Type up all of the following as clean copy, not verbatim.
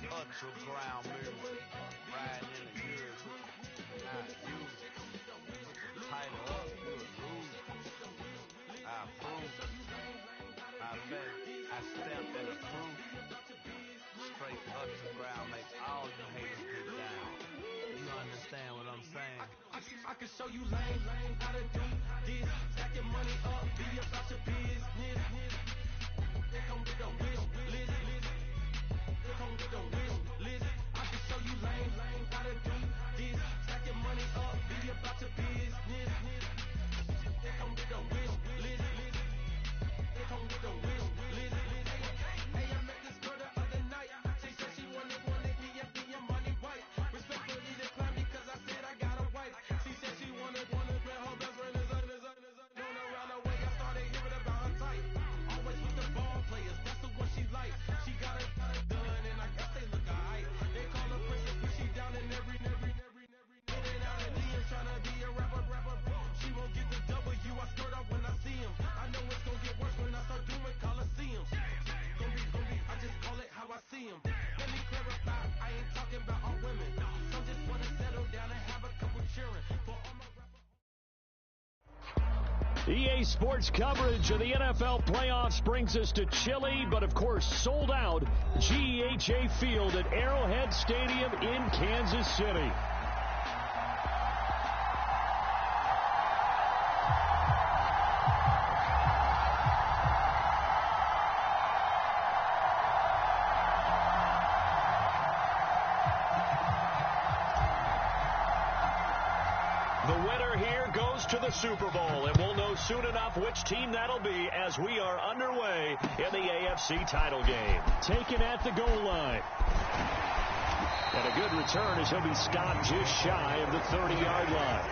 ultra ground music, riding in the years, not you. Tighter up, you a loser. I approve. I bet I stepped in the proof. Straight ultra ground makes all you haters get down. You understand what I'm saying? I can show you lame how to do this. Stack your money up, be about your business. They come with the wish list. They come with the wish list. I can show you lame how to do this. Stack your money up, be about your business. They come with the wish list. They come with the wish list. Hey, I met this girl the other night. She said she wanted me and be your money white. Respectfully declined because I said I got a wife. She said she wanted her best friend is known around the way. I started hearing about her type. Always with the ball players, that's the one she likes. She got it done, and I guess they look alright. They call her princess, but she down in every. In and out of DMs, trying to be a rapper. She won't get the W, I skirt off when I see him. I know it's gonna get worse when I start doing Coliseums. Gonna be, I just call it how I see him. Let me clarify, I ain't talking about all women. Some just wanna settle down and have a couple cheering. For all my EA Sports coverage of the NFL playoffs brings us to chilly, but of course sold out GEHA Field at Arrowhead Stadium in Kansas City. The winner here goes to the Super Bowl, and we'll know soon enough which team that'll be as we are underway in the AFC title game. Taken at the goal line. And a good return as he'll be stopped just shy of the 30-yard line.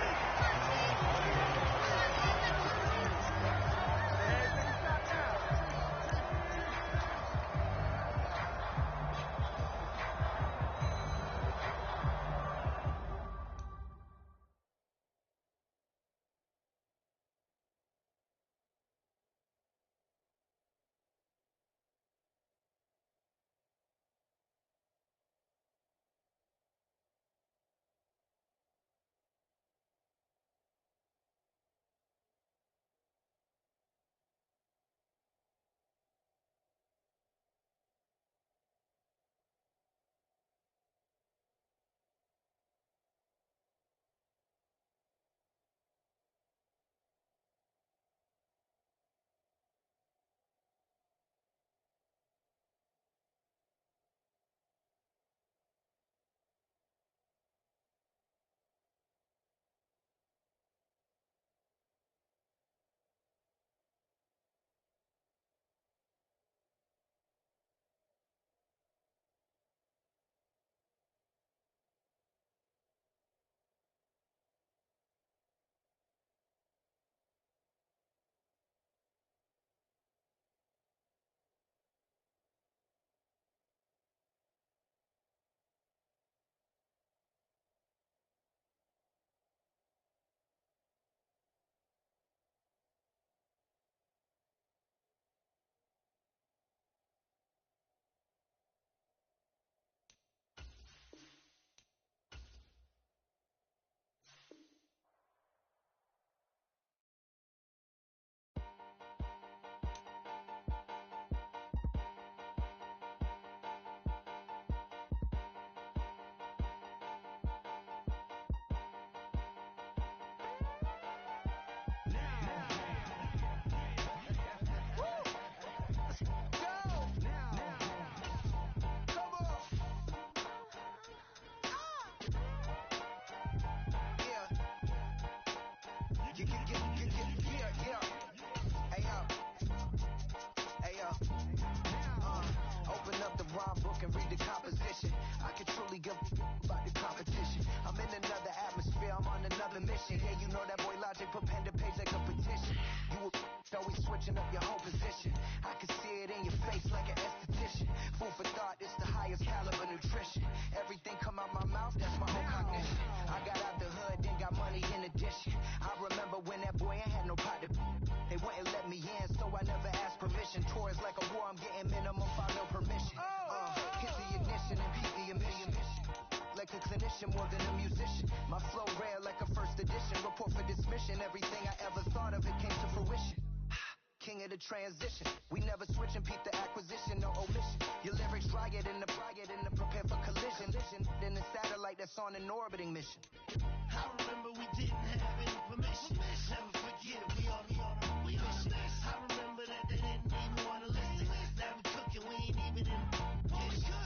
Book and read the composition. I can truly give about the competition. I'm in another atmosphere, I'm on another mission. Yeah, you know that boy Logic put pen to page like a petition. You always switching up your whole position. I can see it in your face like an esthetician. Food for thought, it's the highest caliber nutrition. Everything come out my mouth, that's my whole cognition. I got out the hood, then got money in addition. I remember when that boy ain't had no pot to. They wouldn't let me in, so I never asked permission. Tours like a war, I'm getting minimum 5 mil permission. Hit the ignition and peace mission more than a musician. My flow rare like a first edition. Report for dismission. Everything I ever thought of, it came to fruition. King of the transition. We never switch and peep the acquisition, no omission. Your lyrics riot in the prepare for collision. In the satellite that's on an orbiting mission. I remember we didn't have any permission. Never forget we on a mission. I remember that they didn't even want to listen. Now we cooking, we ain't even in the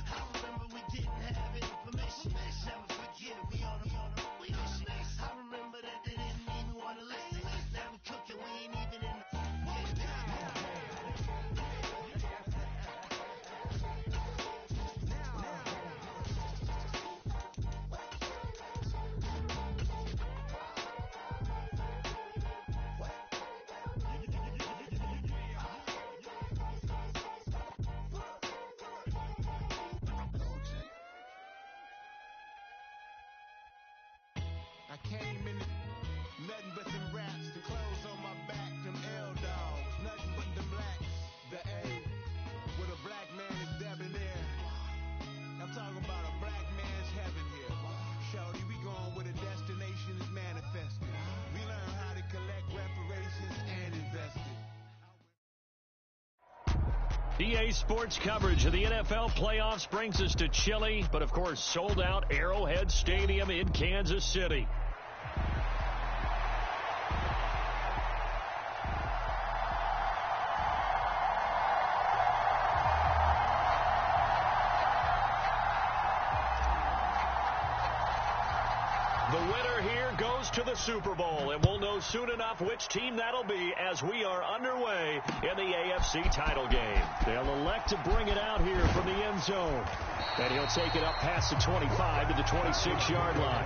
I remember we didn't have any permission. Never forget we on a mission. I remember that they didn't even want to listen. Now we cooking, we ain't even in the I came in nothing but them raps, the clothes on my back, them L-dogs, nothing but them blacks, the A, with a black man is debonair. I'm talking about a black man's heaven here. Shorty, we going where the destination is manifested. We learn how to collect reparations and invest it. EA Sports coverage of the NFL playoffs brings us to chilly, but of course sold out Arrowhead Stadium in Kansas City. The winner here goes to the Super Bowl, and we'll know soon enough which team that'll be as we are underway in the AFC title game. They'll elect to bring it out here from the end zone. And he'll take it up past the 25 to the 26-yard line.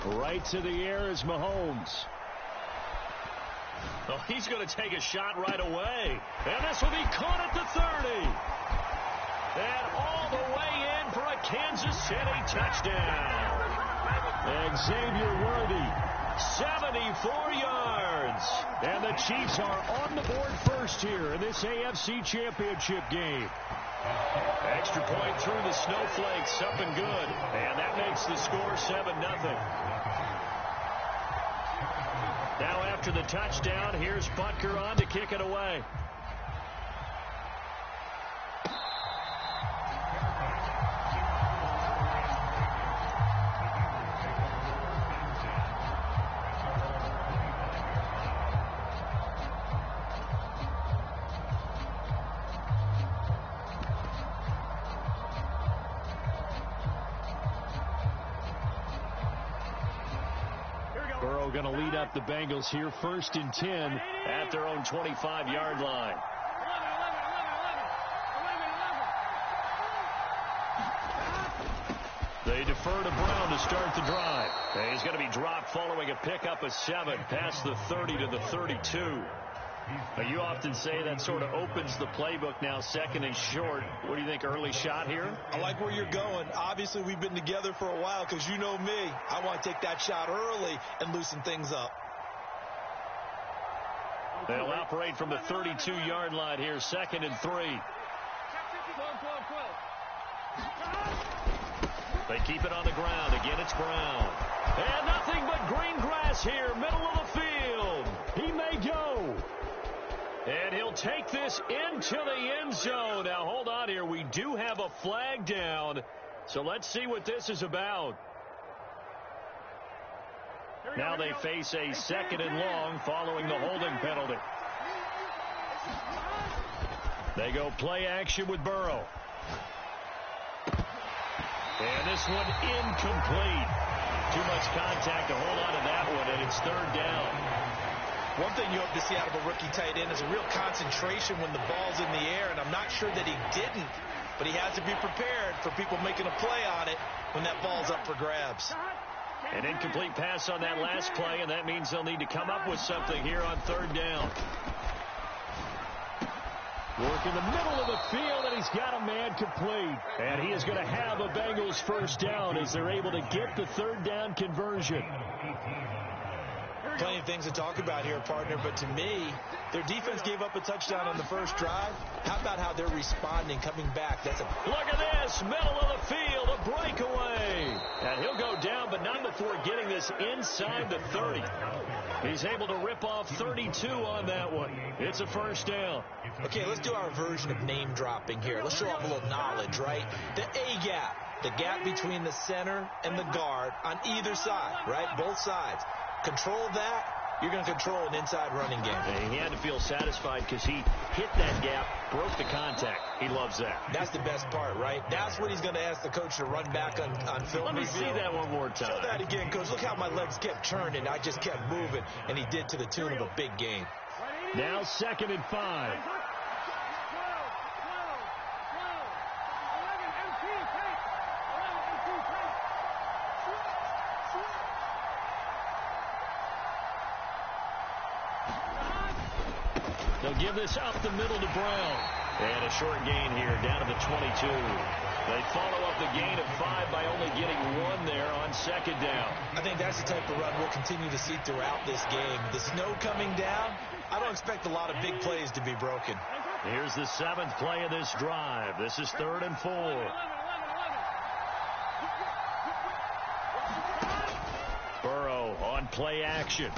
Right to the air is Mahomes. Oh, he's going to take a shot right away. And this will be caught at the 30. And all the way in for a Kansas City touchdown. Xavier Worthy, 74 yards. And the Chiefs are on the board first here in this AFC Championship game. Extra point through the snowflakes, up and good. And that makes the score 7-0. Now after the touchdown, here's Butker on to kick it away. Going to lead up the Bengals here, 1st and 10 at their own 25-yard line. They defer to Brown to start the drive. And he's going to be dropped following a pickup of 7 past the 30 to the 32. Now, you often say that sort of opens the playbook now, 2nd and short. What do you think, early shot here? I like where you're going. Obviously, we've been together for a while because you know me. I want to take that shot early and loosen things up. They'll operate from the 32-yard line here, 2nd and 3. They keep it on the ground. Again, it's Brown. And nothing but green grass here, middle of the field. He may go. And he'll take this into the end zone. Now, hold on here. We do have a flag down. So let's see what this is about. Now they face a 2nd and long following the holding penalty. They go play action with Burrow. And this one incomplete. Too much contact to hold on to that one, and it's 3rd down. One thing you hope to see out of a rookie tight end is a real concentration when the ball's in the air, and I'm not sure that he didn't, but he has to be prepared for people making a play on it when that ball's up for grabs. An incomplete pass on that last play, and that means they'll need to come up with something here on 3rd down. Work in the middle of the field, and he's got a man complete. And he is going to have a Bengals first down as they're able to get the third down conversion. Plenty of things to talk about here, partner, but to me, their defense gave up a touchdown on the first drive. How about how they're responding, coming back? Look at this, middle of the field, a breakaway. And he'll go down, but not before getting this inside the 30. He's able to rip off 32 on that one. It's a first down. Okay, let's do our version of name dropping here. Let's show off a little knowledge, right? The A-gap, the gap between the center and the guard on either side, right? Both sides. Control that, you're going to control an inside running game. And he had to feel satisfied because he hit that gap, broke the contact. He loves that. That's the best part, right? That's what he's going to ask the coach to run back on film. Let me see that one more time. Show that again, coach. Look how my legs kept turning. I just kept moving, and he did to the tune of a big gain. Now 2nd and 5. They'll give this up the middle to Brown. And a short gain here, down to the 22. They follow up the gain of 5 by only getting 1 there on 2nd down. I think that's the type of run we'll continue to see throughout this game. The snow coming down, I don't expect a lot of big plays to be broken. Here's the 7th play of this drive. This is 3rd and 4. Burrow on play action.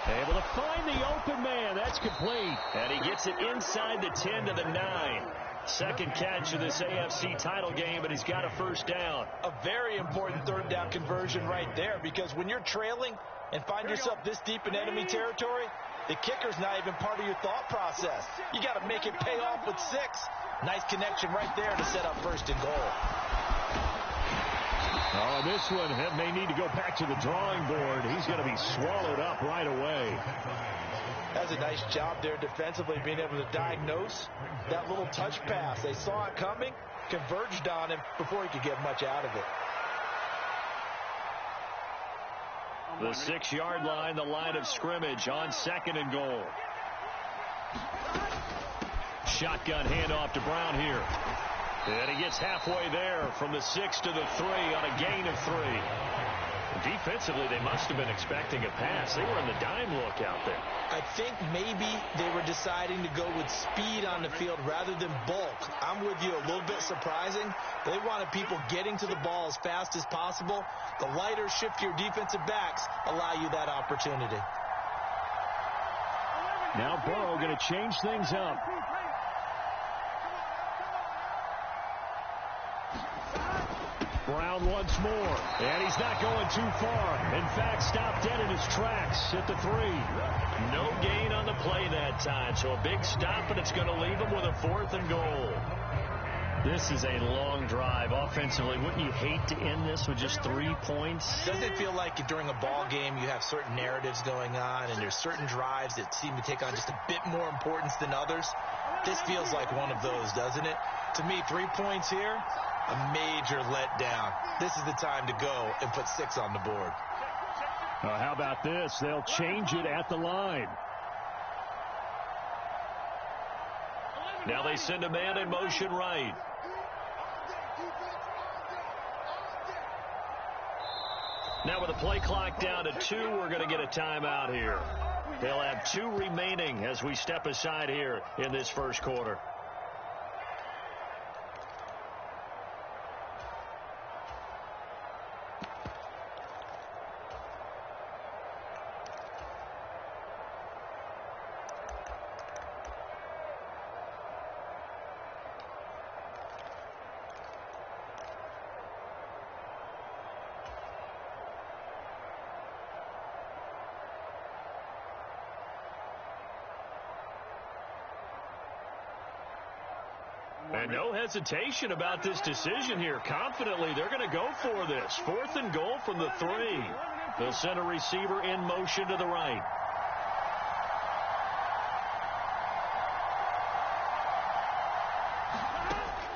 Able to find the open man. That's complete. And he gets it inside the 10 to the 9. Second catch of this AFC title game, but he's got a first down. A very important third down conversion right there, because when you're trailing and find yourself this deep in enemy territory, the kicker's not even part of your thought process. You got to make it pay off with 6. Nice connection right there to set up 1st and goal. Oh, this one may need to go back to the drawing board. He's going to be swallowed up right away. That's a nice job there defensively, being able to diagnose that little touch pass. They saw it coming, converged on him before he could get much out of it. The 6-yard line, the line of scrimmage on 2nd and goal. Shotgun handoff to Brown here. And he gets halfway there from the 6 to the 3 on a gain of 3. Defensively, they must have been expecting a pass. They were in the dime look out there. I think maybe they were deciding to go with speed on the field rather than bulk. I'm with you, a little bit surprising. They wanted people getting to the ball as fast as possible. The lighter, shiftier defensive backs allow you that opportunity. Now Burrow going to change things up. Brown once more, and he's not going too far. In fact, stopped dead in his tracks at the 3. No gain on the play that time, so a big stop, and it's going to leave him with a 4th and goal. This is a long drive offensively. Wouldn't you hate to end this with just 3 points? Doesn't it feel like during a ball game you have certain narratives going on, and there's certain drives that seem to take on just a bit more importance than others? This feels like one of those, doesn't it? To me, 3 points here, a major letdown. This is the time to go and put 6 on the board. How about this? They'll change it at the line. Now they send a man in motion right. Now with the play clock down to 2, we're going to get a timeout here. They'll have 2 remaining as we step aside here in this first quarter. And no hesitation about this decision here. Confidently, they're going to go for this. 4th and goal from the 3. They'll send a receiver in motion to the right.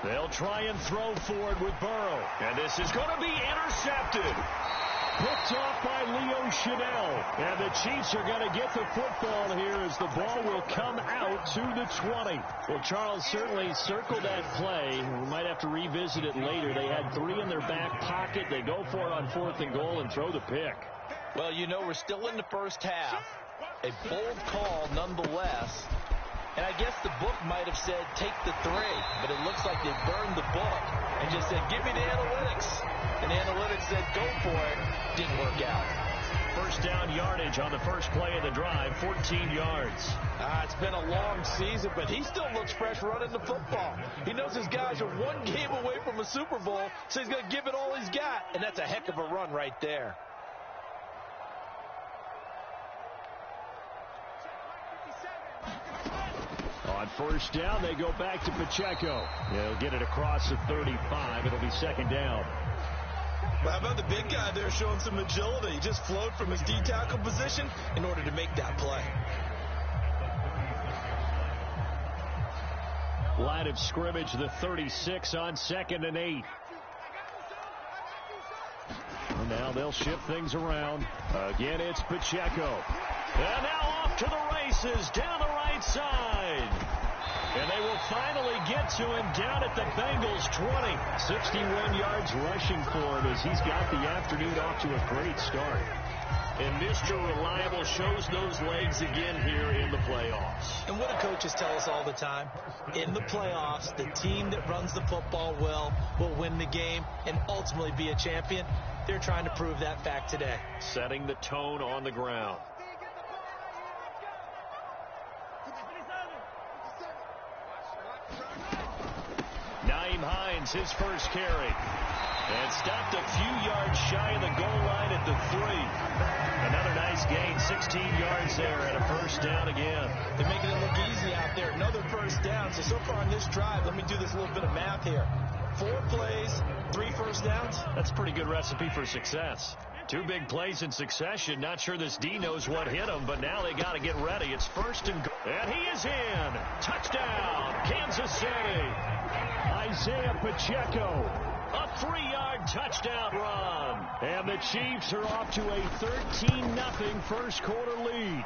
They'll try and throw forward with Burrow. And this is going to be intercepted. Picked off by Leo Chanel. And the Chiefs are going to get the football here as the ball will come out to the 20. Well, Charles, certainly circle that play. We might have to revisit it later. They had 3 in their back pocket. They go for it on 4th and goal and throw the pick. Well, you know, we're still in the first half. A bold call nonetheless. And I guess the book might have said take the 3, but it looks like they burned the book and just said give me the analytics. And the analytics said go for it. Didn't work out. First down yardage on the first play of the drive, 14 yards. It's been a long season, but he still looks fresh running the football. He knows his guys are 1 game away from a Super Bowl, so he's going to give it all he's got. And that's a heck of a run right there. On first down, they go back to Pacheco. They'll get it across the 35. It'll be second down. Well, how about the big guy there showing some agility? He just flowed from his D-tackle position in order to make that play. Line of scrimmage, the 36 on 2nd and 8. And now they'll shift things around. Again, it's Pacheco. And now off to the races down the right side. And they will finally get to him down at the Bengals 20. 61 yards rushing for him as he's got the afternoon off to a great start. And Mr. Reliable shows those legs again here in the playoffs. And what do coaches tell us all the time? In the playoffs, the team that runs the football well will win the game and ultimately be a champion. They're trying to prove that fact today. Setting the tone on the ground. Naeem Hines, his first carry. And stopped a few yards shy of the goal line at the 3. Another nice gain, 16 yards there and a first down again. They're making it look easy out there. Another first down. So far on this drive, let me do this little bit of math here. 4 plays, 3 first downs. That's a pretty good recipe for success. 2 big plays in succession. Not sure this D knows what hit him, but now they got to get ready. It's first and goal. And he is in. Touchdown, Kansas City. Isaiah Pacheco. A 3-yard touchdown run. And the Chiefs are off to a 13-0 first quarter lead.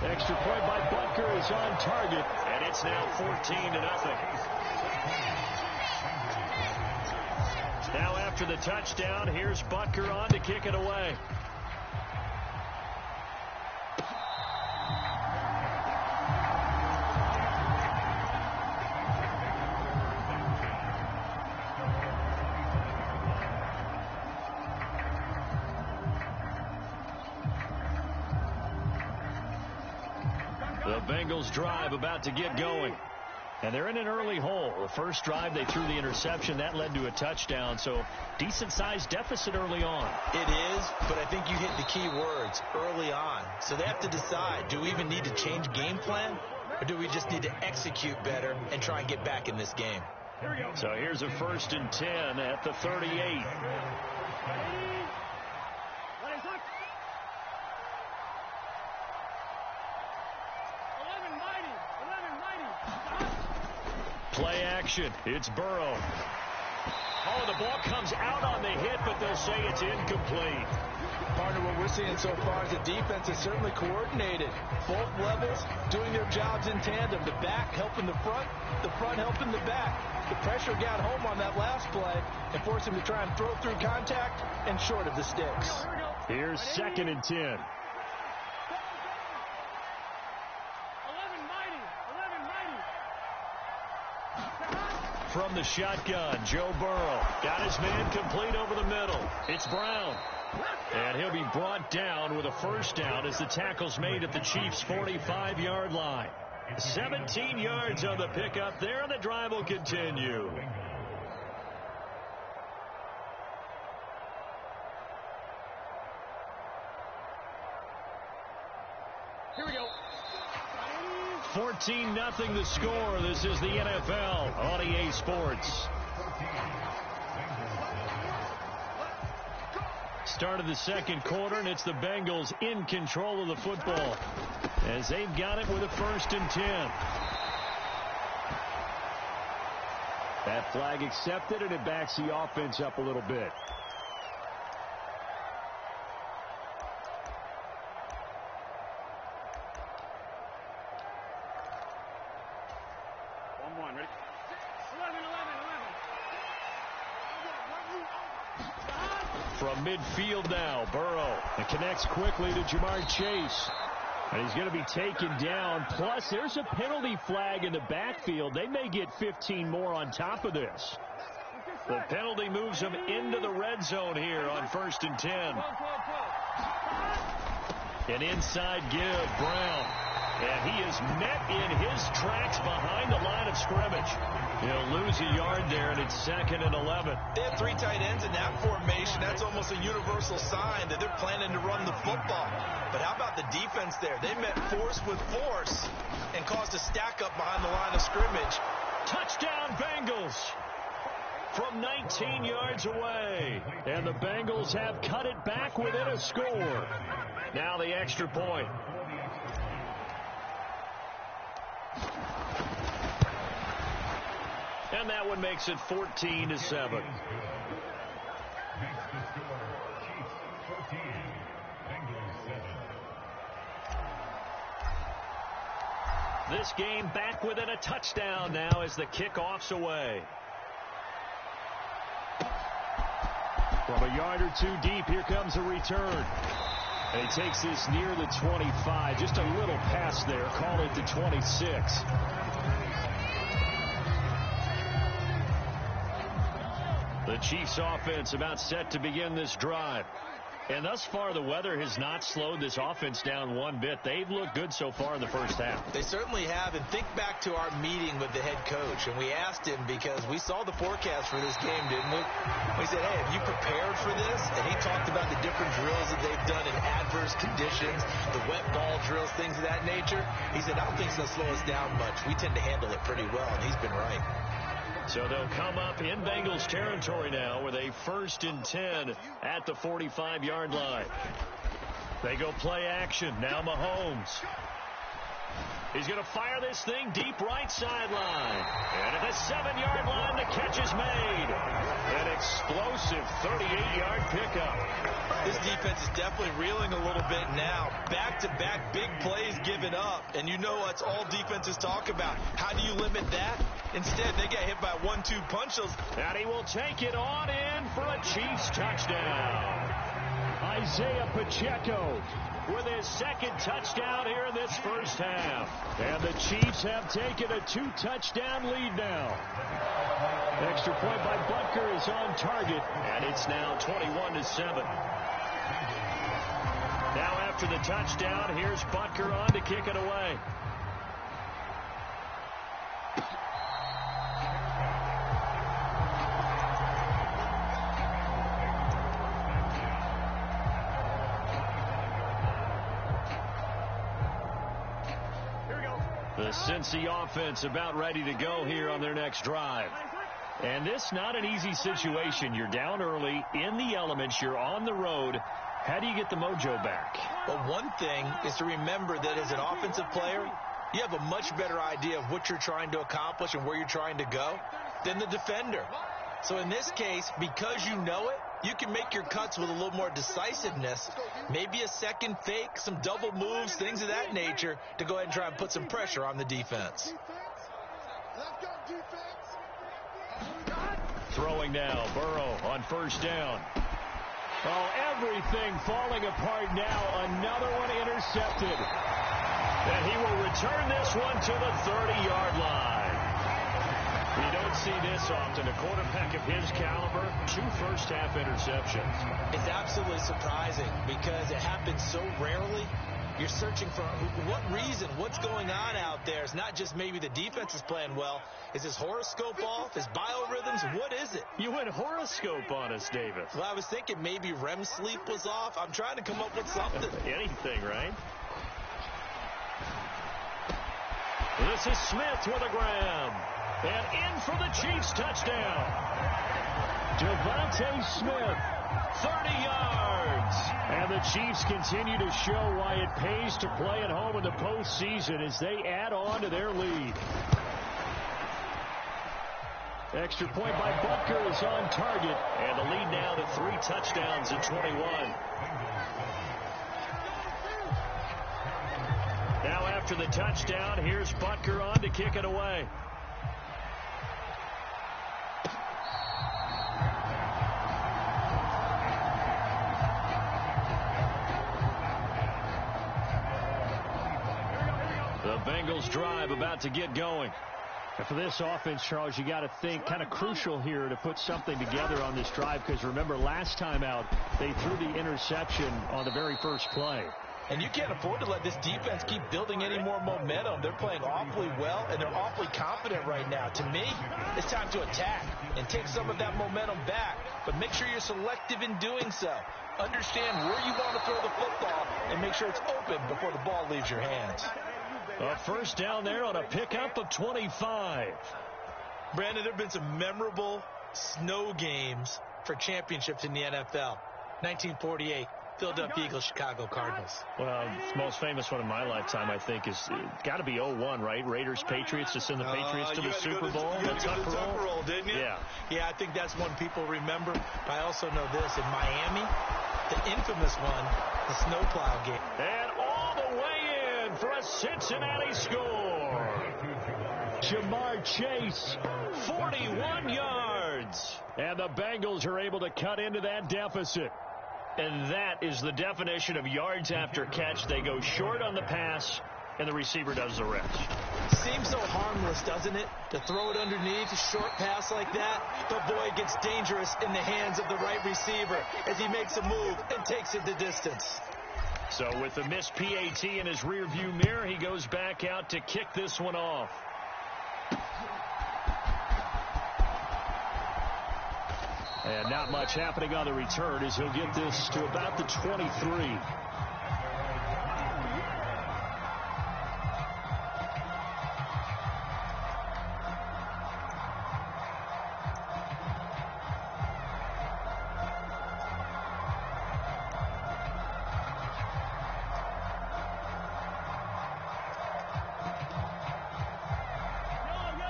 Extra point by Butker is on target. And it's now 14-0. Now after the touchdown, here's Butker on to kick it away. The Bengals drive about to get going. And they're in an early hole. The first drive, they threw the interception. That led to a touchdown. So decent-sized deficit early on. It is, but I think you hit the key words, early on. So they have to decide, do we even need to change game plan? Or do we just need to execute better and try and get back in this game? So here's a 1st and 10 at the 38. Play action. It's Burrow. Oh, the ball comes out on the hit, but they'll say it's incomplete. Partner, what we're seeing so far is the defense is certainly coordinated. Both levels doing their jobs in tandem. The back helping the front helping the back. The pressure got home on that last play and forced him to try and throw through contact and short of the sticks. Here's 2nd and 10. From the shotgun, Joe Burrow got his man complete over the middle. It's Brown. And he'll be brought down with a first down as the tackle's made at the Chiefs' 45-yard line. 17 yards on the pickup there, and the drive will continue. Here we go. 14-0 the score. This is the NFL on EA Sports. Start of the second quarter, and it's the Bengals in control of the football as they've got it with a 1st and 10. That flag accepted, and it backs the offense up a little bit. From midfield now, Burrow. It connects quickly to Jamar Chase. And he's going to be taken down. Plus, there's a penalty flag in the backfield. They may get 15 more on top of this. The penalty moves him into the red zone here on 1st and 10. An inside give, Brown. And he is met in his tracks behind the line of scrimmage. He'll lose a yard there, and it's 2nd and 11. They have 3 tight ends in that formation. That's almost a universal sign that they're planning to run the football. But how about the defense there? They met force with force and caused a stack up behind the line of scrimmage. Touchdown, Bengals! From 19 yards away. And the Bengals have cut it back within a score. Now the extra point. And that one makes it 14-7. This game back within a touchdown now as the kickoff's away. From a yard or two deep, here comes a return. And he takes this near the 25. Just a little pass there. Call it the 26. The Chiefs offense about set to begin this drive. And thus far, the weather has not slowed this offense down one bit. They've looked good so far in the first half. They certainly have. And think back to our meeting with the head coach. And we asked him because we saw the forecast for this game, didn't we? We said, hey, have you prepared for this? And he talked about the different drills that they've done in adverse conditions, the wet ball drills, things of that nature. He said, I don't think it's going to slow us down much. We tend to handle it pretty well, and he's been right. So they'll come up in Bengals territory now with a 1st and 10 at the 45-yard line. They go play action. Now Mahomes. He's going to fire this thing deep right sideline. And at the 7-yard line, the catch is made. An explosive 38-yard pickup. This defense is definitely reeling a little bit now. Back-to-back big plays given up. And you know that's all defenses talk about. How do you limit that? Instead, they get hit by 1-2 punches. And he will take it on in for a Chiefs touchdown. Isaiah Pacheco with his 2nd touchdown here in this first half. And the Chiefs have taken a 2-touchdown lead now. Extra point by Butker is on target, and it's now 21-7. Now after the touchdown, here's Butker on to kick it away. The Cincy offense about ready to go here on their next drive. And this not an easy situation. You're down early, in the elements, you're on the road. How do you get the mojo back? Well, one thing is to remember that as an offensive player, you have a much better idea of what you're trying to accomplish and where you're trying to go than the defender. So in this case, because you know it, you can make your cuts with a little more decisiveness, maybe a second fake, some double moves, things of that nature, to go ahead and try and put some pressure on the defense. Throwing now, Burrow on 1st down. Oh, everything falling apart now. Another one intercepted. And he will return this one to the 30-yard line. You don't see this often. A quarterback of his caliber, 2 first-half interceptions. It's absolutely surprising because it happens so rarely. You're searching for what reason, what's going on out there. It's not just maybe the defense is playing well. Is his horoscope off? His biorhythms? What is it? You went horoscope on us, David. Well, I was thinking maybe REM sleep was off. I'm trying to come up with something. Anything, right? This is Smith with a grab. And in for the Chiefs touchdown. Devontae Smith, 30 yards. And the Chiefs continue to show why it pays to play at home in the postseason as they add on to their lead. Extra point by Butker is on target. And the lead now to 3 touchdowns at 21. Now after the touchdown, here's Butker on to kick it away. The Bengals drive about to get going. And for this offense, Charles, you got to think kind of crucial here to put something together on this drive, because remember last time out they threw the interception on the very first play. And you can't afford to let this defense keep building any more momentum. They're playing awfully well, and they're awfully confident right now. To me, it's time to attack and take some of that momentum back, but make sure you're selective in doing so. Understand where you want to throw the football and make sure it's open before the ball leaves your hands. A first down there on a pickup of 25. Brandon, there have been some memorable snow games for championships in the NFL. 1948. Philadelphia Eagles, Chicago Cardinals. Well, the most famous one in my lifetime, I think, is got to be 0-1, right? Raiders, Patriots, to send the Patriots to the Super Bowl. You had to go to the Tucker Roll, didn't you? Yeah, I think that's one people remember. But I also know this. In Miami, the infamous one, the snowplow game. And all the way in for a Cincinnati score. Jamar Chase, 41 yards. And the Bengals are able to cut into that deficit. And that is the definition of yards after catch. They go short on the pass, and the receiver does the rest. Seems so harmless, doesn't it? To throw it underneath, a short pass like that. But boy, it gets dangerous in the hands of the right receiver as he makes a move and takes it the distance. So with the missed PAT in his rearview mirror, he goes back out to kick this one off. And not much happening on the return as he'll get this to about the 23.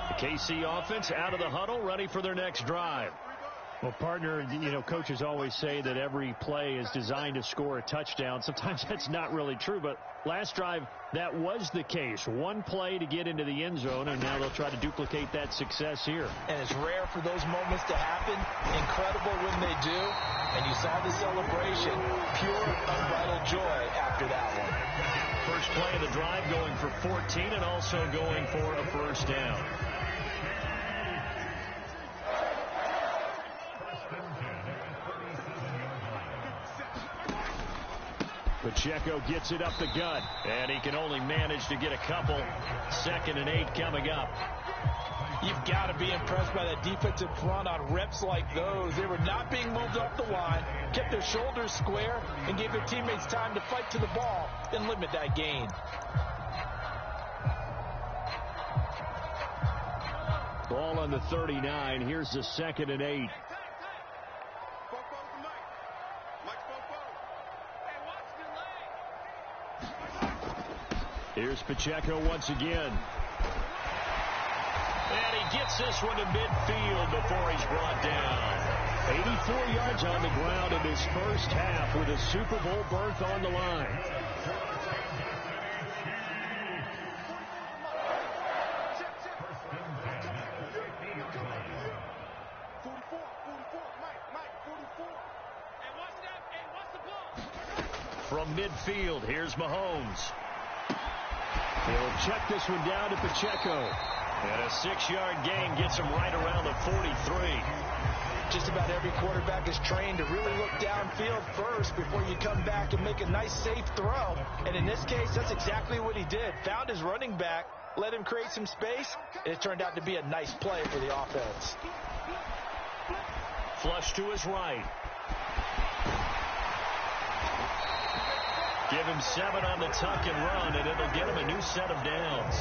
The KC offense out of the huddle, ready for their next drive. Well, partner, coaches always say that every play is designed to score a touchdown. Sometimes that's not really true, but last drive, that was the case. One play to get into the end zone, and now they'll try to duplicate that success here. And it's rare for those moments to happen. Incredible when they do. And you saw the celebration. Pure, unbridled joy after that one. First play of the drive going for 14 and also going for a first down. Pacheco gets it up the gut, and he can only manage to get a couple. 2nd and 8 coming up. You've got to be impressed by that defensive front on reps like those. They were not being moved off the line, kept their shoulders square, and gave their teammates time to fight to the ball and limit that gain. Ball on the 39. Here's the 2nd and 8. Here's Pacheco once again. And he gets this one to midfield before he's brought down. 84 yards on the ground in his first half with a Super Bowl berth on the line. From midfield, here's Mahomes. He'll check this one down to Pacheco. And a 6-yard gain gets him right around the 43. Just about every quarterback is trained to really look downfield first before you come back and make a nice, safe throw. And in this case, that's exactly what he did. Found his running back, let him create some space, and it turned out to be a nice play for the offense. Flush to his right. Give him 7 on the tuck and run, and it'll get him a new set of downs.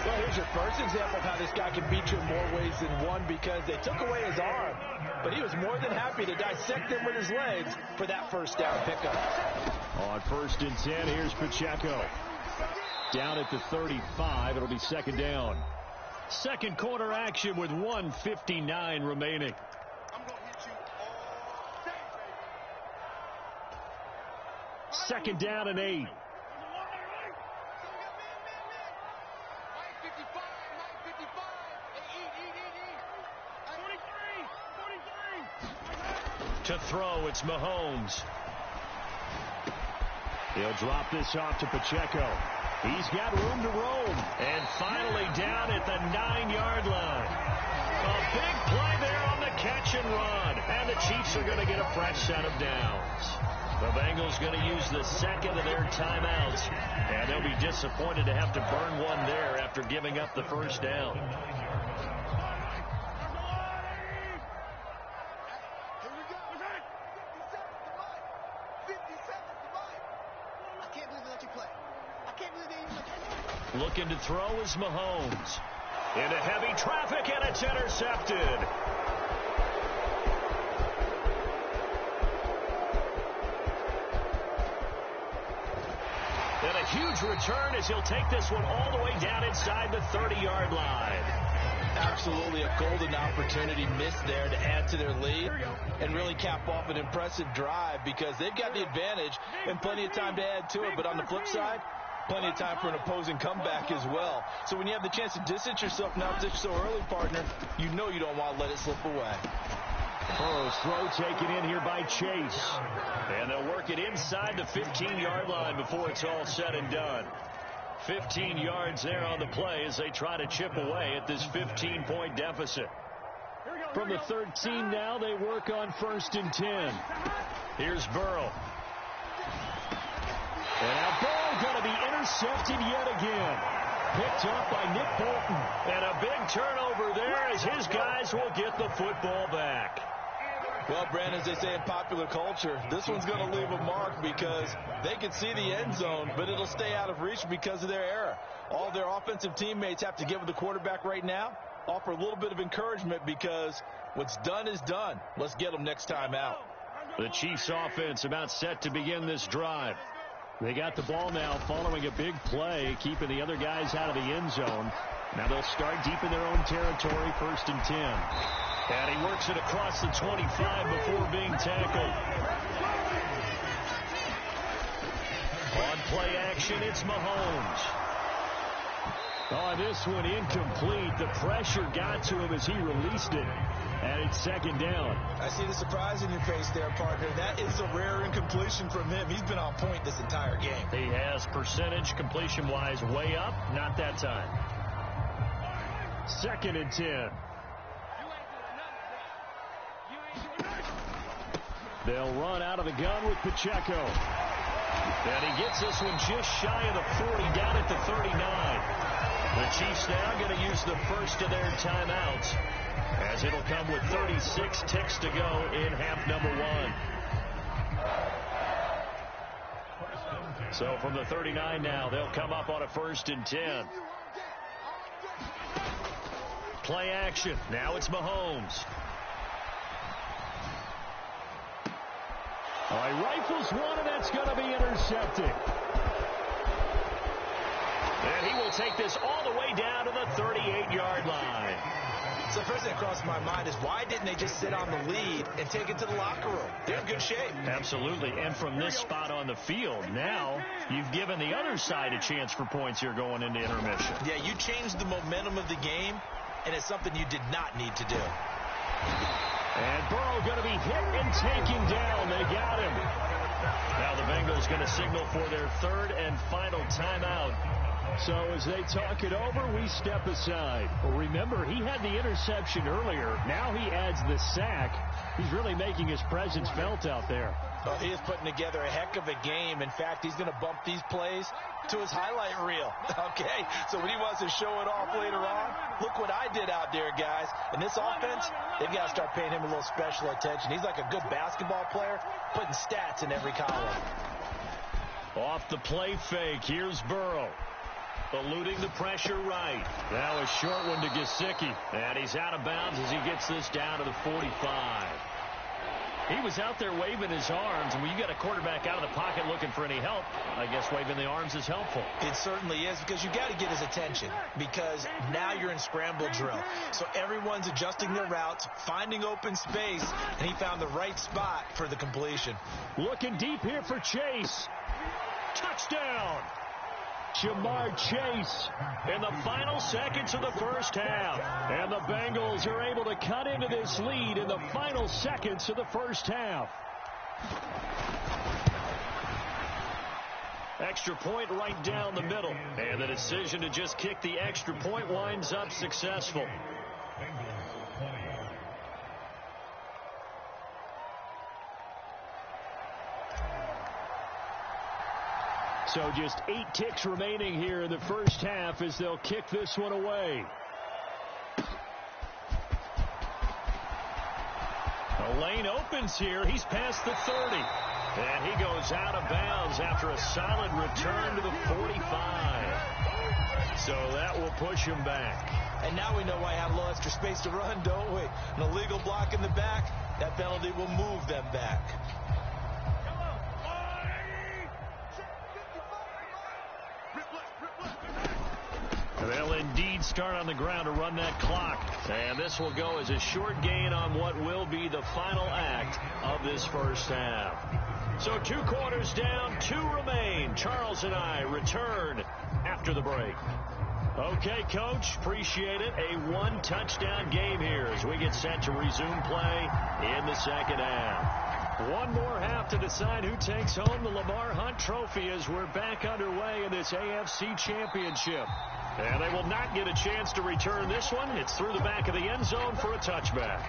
Well, here's your first example of how this guy can beat you in more ways than one, because they took away his arm. But he was more than happy to dissect him with his legs for that first down pickup. On 1st and 10, here's Pacheco. Down at the 35, it'll be 2nd down. Second quarter action with 1:59 remaining. 2nd down and 8. To throw, it's Mahomes. He'll drop this off to Pacheco. He's got room to roam. And finally down at the 9-yard line. A big play there on the catch and run. And the Chiefs are going to get a fresh set of downs. The Bengals going to use the second of their timeouts. And they'll be disappointed to have to burn one there after giving up the first down. Looking to throw is Mahomes. Into heavy traffic, and it's intercepted. And a huge return as he'll take this one all the way down inside the 30-yard line. Absolutely a golden opportunity missed there to add to their lead and really cap off an impressive drive because they've got the advantage and plenty of time to add to it. But on the flip side, plenty of time for an opposing comeback as well. So when you have the chance to distance yourself not just so early, partner, you know you don't want to let it slip away. Burrow's throw taken in here by Chase. And they'll work it inside the 15-yard line before it's all said and done. 15 yards there on the play as they try to chip away at this 15-point deficit. From the 13 now, they work on 1st and 10. Here's Burrow. And now Burrow going to be intercepted yet again. Picked up by Nick Bolton. And a big turnover there as his guys will get the football back. Well, Brandon, as they say in popular culture, this one's going to leave a mark because they can see the end zone, but it'll stay out of reach because of their error. All their offensive teammates have to get with the quarterback right now, offer a little bit of encouragement because what's done is done. Let's get them next time out. The Chiefs offense about set to begin this drive. They got the ball now following a big play, keeping the other guys out of the end zone. Now they'll start deep in their own territory, 1st and 10. And he works it across the 25 before being tackled. On play action, it's Mahomes. Oh, this one incomplete. The pressure got to him as he released it. And it's 2nd down. I see the surprise in your face there, partner. That is a rare incompletion from him. He's been on point this entire game. He has percentage completion-wise way up. Not that time. 2nd and 10. They'll run out of the gun with Pacheco. And he gets this one just shy of the 40 down at the 39. The Chiefs now going to use the first of their timeouts as it'll come with 36 ticks to go in half number 1. So from the 39 now, they'll come up on a 1st and 10. Play action. Now it's Mahomes. All right, rifles one, and that's going to be intercepted. And he will take this all the way down to the 38-yard line. So the first thing that crossed my mind is why didn't they just sit on the lead and take it to the locker room? They're in good shape. Absolutely. And from this spot on the field, now you've given the other side a chance for points here going into intermission. Yeah, you changed the momentum of the game, and it's something you did not need to do. And Burrow going to be hit and taken down. They got him. Now the Bengals going to signal for their 3rd and final timeout. So as they talk it over, we step aside. Well, remember, he had the interception earlier. Now he adds the sack. He's really making his presence felt out there. Well, he is putting together a heck of a game. In fact, he's going to bump these plays to his highlight reel. Okay, so when he wants to show it off later on, look what I did out there, guys. And this offense, they've got to start paying him a little special attention. He's like a good basketball player, putting stats in every column. Off the play fake, here's Burrow. Eluding the pressure right. Now a short one to Gesicki. And he's out of bounds as he gets this down to the 45. He was out there waving his arms, and when you got a quarterback out of the pocket looking for any help, I guess waving the arms is helpful. It certainly is, because you got to get his attention, because now you're in scramble drill. So everyone's adjusting their routes, finding open space, and he found the right spot for the completion. Looking deep here for Chase. Touchdown! Jamar Chase in the final seconds of the first half. And the Bengals are able to cut into this lead in the final seconds of the first half. Extra point right down the middle. And the decision to just kick the extra point winds up successful. So just 8 ticks remaining here in the first half as they'll kick this one away. The lane opens here. He's past the 30. And he goes out of bounds after a solid return to the 45. So that will push him back. And now we know why I had a little extra space to run, don't we? An illegal block in the back, that penalty will move them back. They'll indeed start on the ground to run that clock. And this will go as a short gain on what will be the final act of this first half. So 2 quarters down, 2 remain. Charles and I return after the break. Okay, Coach, appreciate it. A 1-touchdown game here as we get set to resume play in the second half. One more half to decide who takes home the Lamar Hunt Trophy as we're back underway in this AFC Championship. And they will not get a chance to return this one. It's through the back of the end zone for a touchback.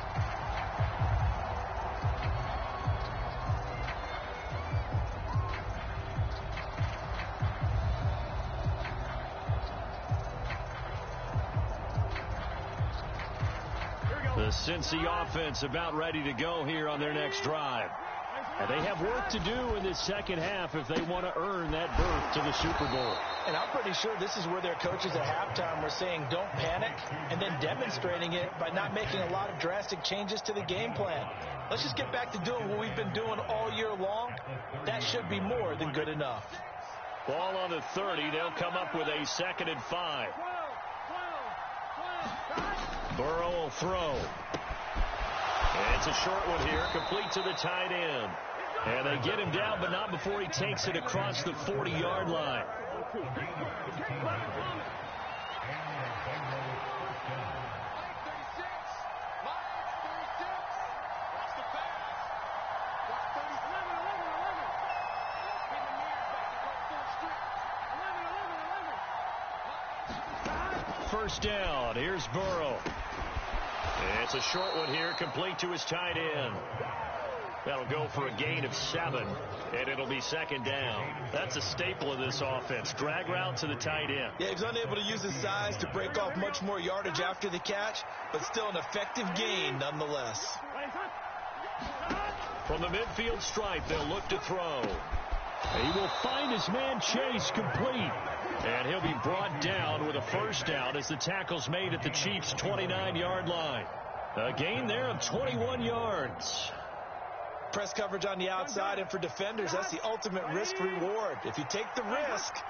The Cincy offense about ready to go here on their next drive. And they have work to do in this second half if they want to earn that berth to the Super Bowl. And I'm pretty sure this is where their coaches at halftime were saying don't panic, and then demonstrating it by not making a lot of drastic changes to the game plan. Let's just get back to doing what we've been doing all year long. That should be more than good enough. Ball on the 30. They'll come up with a 2nd and 5. Burrow will throw. And it's a short one here, complete to the tight end. And they get him down, but not before he takes it across the 40-yard line. First down. Here's Burrow. It's a short one here, complete to his tight end. That'll go for a gain of 7, and it'll be 2nd down. That's a staple of this offense. Drag route to the tight end. Yeah, he was unable to use his size to break off much more yardage after the catch, but still an effective gain nonetheless. From the midfield stripe, they'll look to throw. He will find his man Chase complete. And he'll be brought down with a first down as the tackle's made at the Chiefs' 29-yard line. A gain there of 21 yards. Press coverage on the outside, and for defenders, that's the ultimate risk-reward. If you take the risk,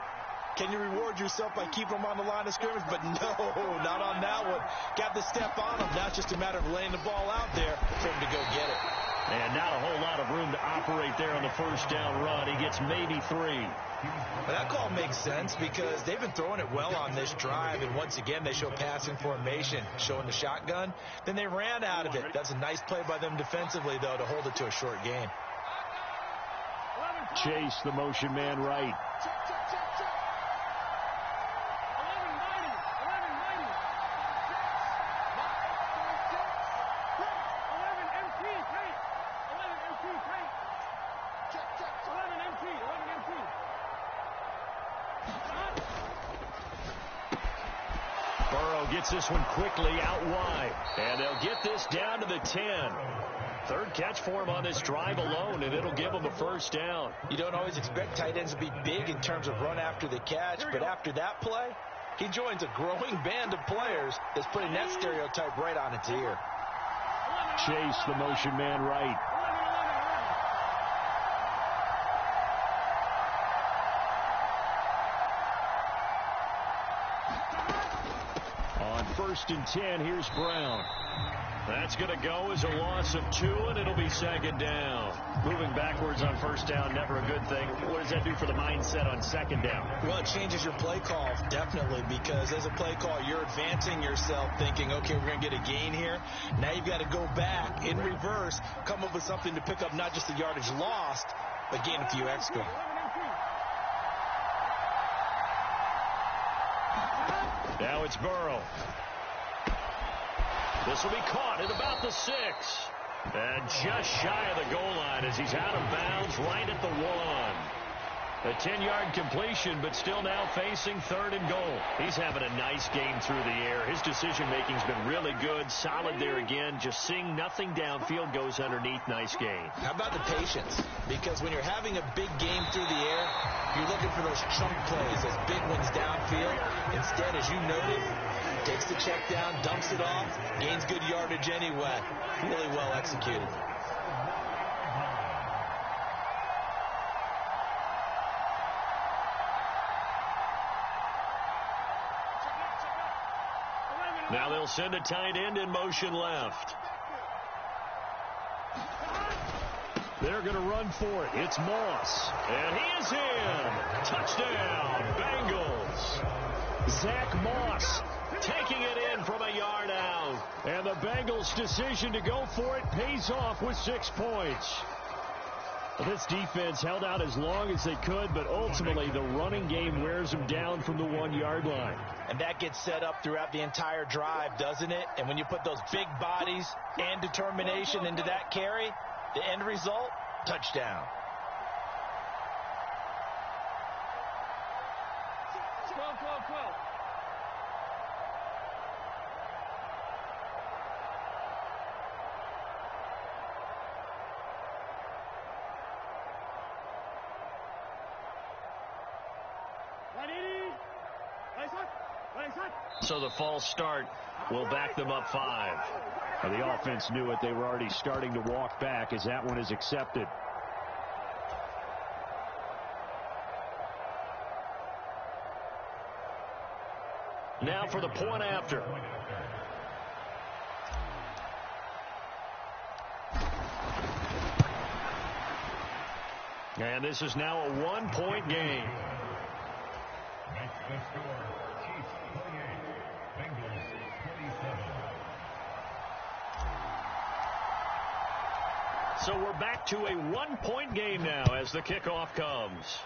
can you reward yourself by keeping them on the line of scrimmage? But no, not on that one. Got the step on him. Now it's just a matter of laying the ball out there for him to go get it. And not a whole lot of room to operate there on the first down run. He gets maybe 3. But that call makes sense because they've been throwing it well on this drive, and once again they show passing formation, showing the shotgun. Then they ran out of it. That's a nice play by them defensively, though, to hold it to a short gain. Chase, the motion man right. Gets this one quickly out wide. And they'll get this down to the 10. 3rd catch for him on this drive alone, and it'll give him a first down. You don't always expect tight ends to be big in terms of run after the catch, but after that play, he joins a growing band of players that's putting that stereotype right on its ear. Chase, the motion man right. On 1st and 10, here's Brown. That's going to go as a loss of 2, and it'll be 2nd down. Moving backwards on first down, never a good thing. What does that do for the mindset on 2nd down? Well, it changes your play call, definitely, because as a play call, you're advancing yourself thinking, okay, we're going to get a gain here. Now you've got to go back in reverse, come up with something to pick up not just the yardage lost, but gain a few extra. Now it's Burrow. This will be caught at about the 6. And just shy of the goal line as he's out of bounds right at the 1. A 10-yard completion, but still now facing 3rd and goal. He's having a nice game through the air. His decision-making's been really good. Solid there again. Just seeing nothing downfield goes underneath. Nice game. How about the patience? Because when you're having a big game through the air, you're looking for those chunk plays, those big ones downfield. Instead, as you noted, takes the check down, dumps it off, gains good yardage anyway. Really well executed. Now they'll send a tight end in motion left. They're going to run for it. It's Moss. And he is in. Touchdown, Bengals. Zach Moss taking it in from a yard out. And the Bengals' decision to go for it pays off with 6 points. This defense held out as long as they could, but ultimately the running game wears them down from the 1-yard line. And that gets set up throughout the entire drive, doesn't it? And when you put those big bodies and determination into that carry, the end result, touchdown. So the false start will back them up 5. Now the offense knew it. They were already starting to walk back as that one is accepted. Now for the point after. And this is now a 1-point game. So we're back to a 1-point game now as the kickoff comes.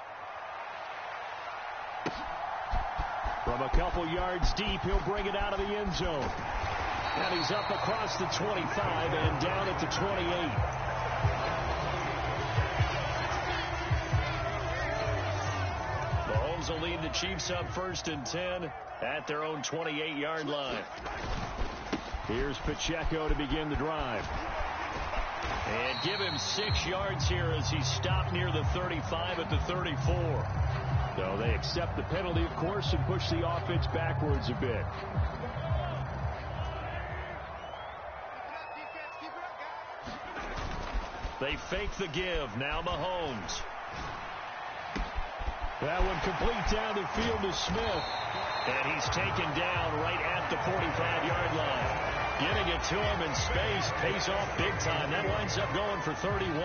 From a couple yards deep, he'll bring it out of the end zone. And he's up across the 25 and down at the 28. Mahomes will lead the Chiefs up 1st and 10 at their own 28-yard line. Here's Pacheco to begin the drive. And give him 6 yards here as he stopped near the 35 at the 34. So they accept the penalty, of course, and push the offense backwards a bit. They fake the give. Now Mahomes. That one complete down the field to Smith. And he's taken down right at the 45-yard line. Getting it to him in space pays off big time. That winds up going for 31.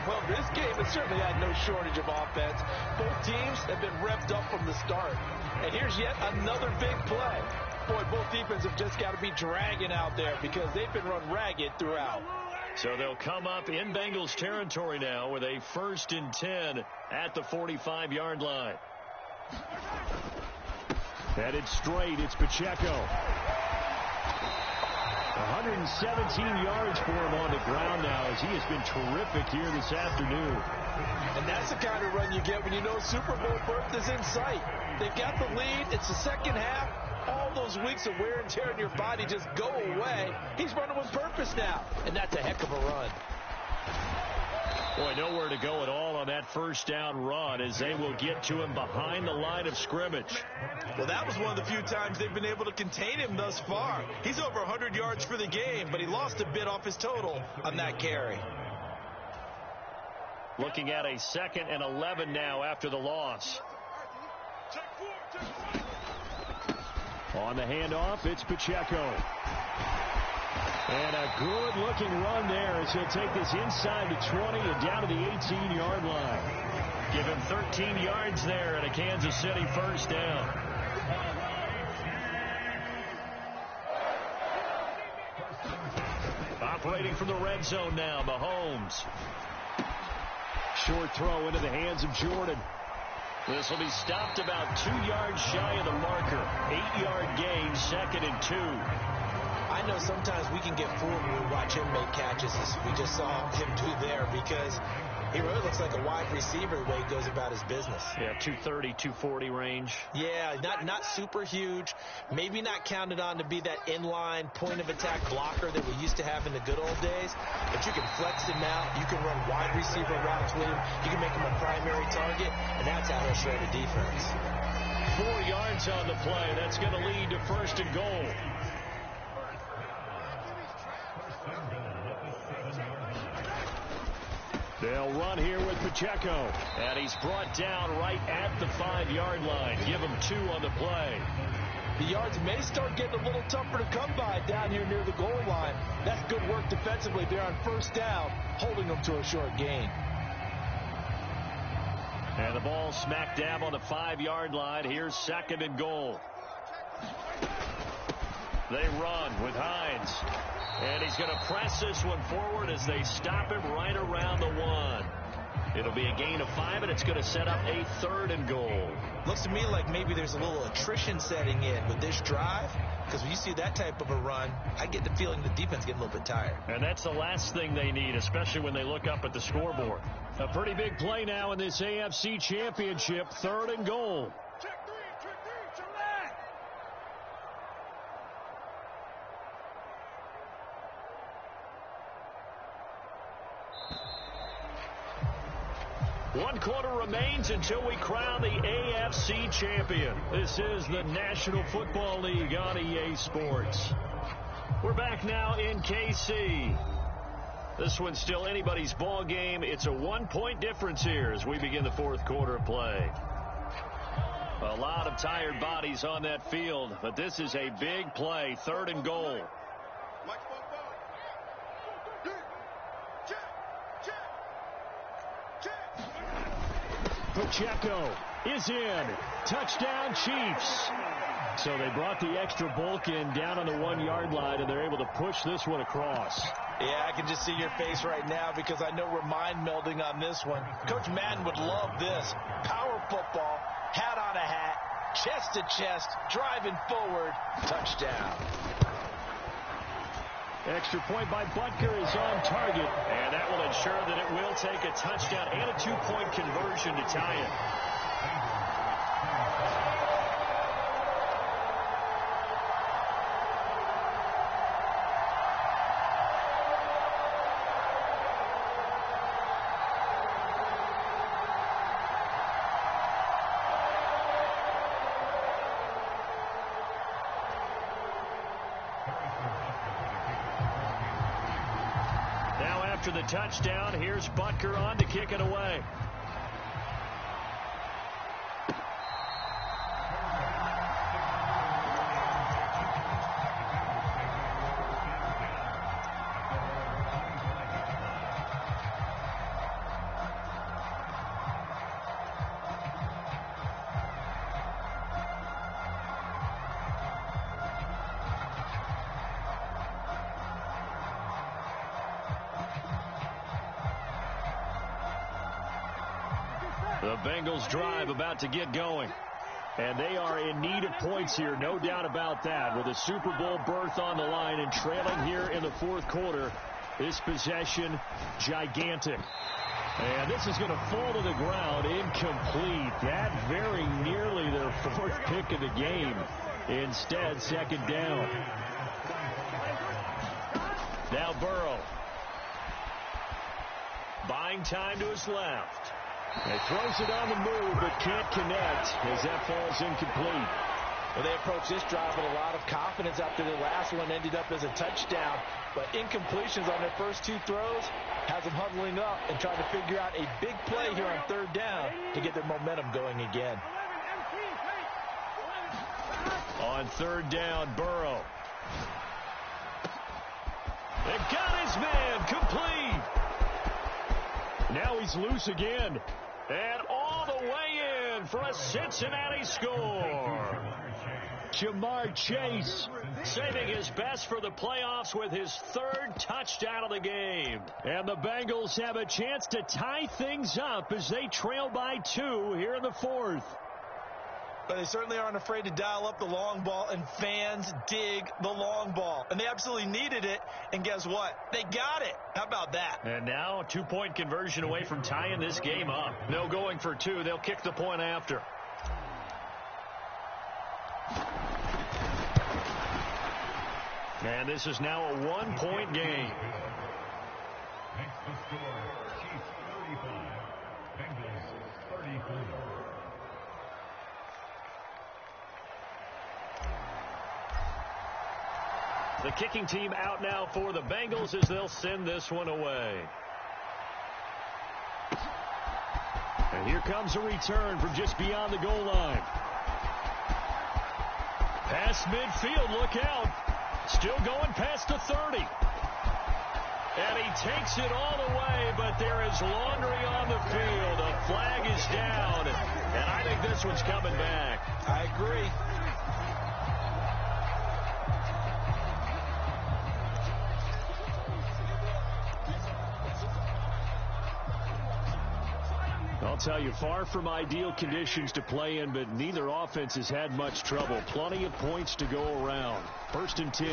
Well, this game has certainly had no shortage of offense. Both teams have been revved up from the start. And here's yet another big play. Boy, both defenses have just got to be dragging out there because they've been run ragged throughout. So they'll come up in Bengals territory now with a 1st and 10 at the 45-yard line. Headed straight, it's Pacheco. 117 yards for him on the ground now as he has been terrific here this afternoon. And that's the kind of run you get when you know Super Bowl berth is in sight. They've got the lead. It's the second half. All those weeks of wear and tear in your body just go away. He's running with purpose now, and that's a heck of a run. Boy, nowhere to go at all on that 1st down run as they will get to him behind the line of scrimmage. Well, that was one of the few times they've been able to contain him thus far. He's over 100 yards for the game, but he lost a bit off his total on that carry. Looking at a 2nd and 11 now after the loss. On the handoff, it's Pacheco. And a good-looking run there as he'll take this inside the 20 and down to the 18-yard line. Give him 13 yards there and a Kansas City 1st down. Operating from the red zone now, Mahomes. Short throw into the hands of Jordan. This will be stopped about 2 yards shy of the marker. 8-yard gain, 2nd and 2. I know sometimes we can get fooled when we watch him make catches, as we just saw him do there, because he really looks like a wide receiver the way he goes about his business. Yeah, 230, 240 range. Yeah, not super huge. Maybe not counted on to be that inline point-of-attack blocker that we used to have in the good old days. But you can flex him out. You can run wide receiver routes with him. You can make him a primary target, and that's how he'll shred a defense. 4 yards on the play. That's going to lead to 1st and goal. They'll run here with Pacheco. And he's brought down right at the 5-yard line. Give him 2 on the play. The yards may start getting a little tougher to come by down here near the goal line. That's good work defensively there on 1st down, holding them to a short gain. And the ball smack dab on the 5-yard line. Here's 2nd and goal. They run with Hines. And he's going to press this one forward as they stop him right around the 1. It'll be a gain of 5, and it's going to set up a 3rd and goal. Looks to me like maybe there's a little attrition setting in with this drive, because when you see that type of a run, I get the feeling the defense getting a little bit tired. And that's the last thing they need, especially when they look up at the scoreboard. A pretty big play now in this AFC Championship, 3rd and goal. One quarter remains until we crown the AFC champion. This is the National Football League on EA Sports. We're back now in KC. This one's still anybody's ball game. It's a 1-point difference here as we begin the 4th quarter of play. A lot of tired bodies on that field, but this is a big play, 3rd and goal. Pacheco is in. Touchdown, Chiefs. So they brought the extra bulk in down on the 1-yard line, and they're able to push this one across. Yeah, I can just see your face right now because I know we're mind melding on this one. Coach Madden would love this. Power football, hat on a hat, chest to chest, driving forward, touchdown. Extra point by Butker is on target, and that will ensure that it will take a touchdown and a 2-point conversion to tie it. After the touchdown, here's Butker on to kick it away. The Bengals drive about to get going. And they are in need of points here, no doubt about that. With a Super Bowl berth on the line and trailing here in the 4th quarter, this possession gigantic. And this is going to fall to the ground incomplete. That very nearly their 4th pick of the game. Instead, 2nd down. Now Burrow. Buying time to his left. He throws it on the move, but can't connect as that falls incomplete. Well, they approached this drive with a lot of confidence after the last one ended up as a touchdown. But incompletions on their first 2 throws has them huddling up and trying to figure out a big play here on 3rd down to get their momentum going again. On 3rd down, Burrow. They've got his man complete. Now he's loose again. And all the way in for a Cincinnati score. Jamar Chase saving his best for the playoffs with his third touchdown of the game. And the Bengals have a chance to tie things up as they trail by 2 here in the fourth. But they certainly aren't afraid to dial up the long ball, and fans dig the long ball. And they absolutely needed it, and guess what? They got it. How about that? And now a 2-point conversion away from tying this game up. No going for 2. They'll kick the point after. And this is now a 1-point game. Makes the score Chiefs 35, Bengals 34. The kicking team out now for the Bengals as they'll send this one away. And here comes a return from just beyond the goal line. Past midfield, look out. Still going past the 30. And he takes it all the way, but there is laundry on the field. A flag is down, and I think this one's coming back. I agree. I'll tell you, far from ideal conditions to play in, but neither offense has had much trouble. Plenty of points to go around. 1st and 10.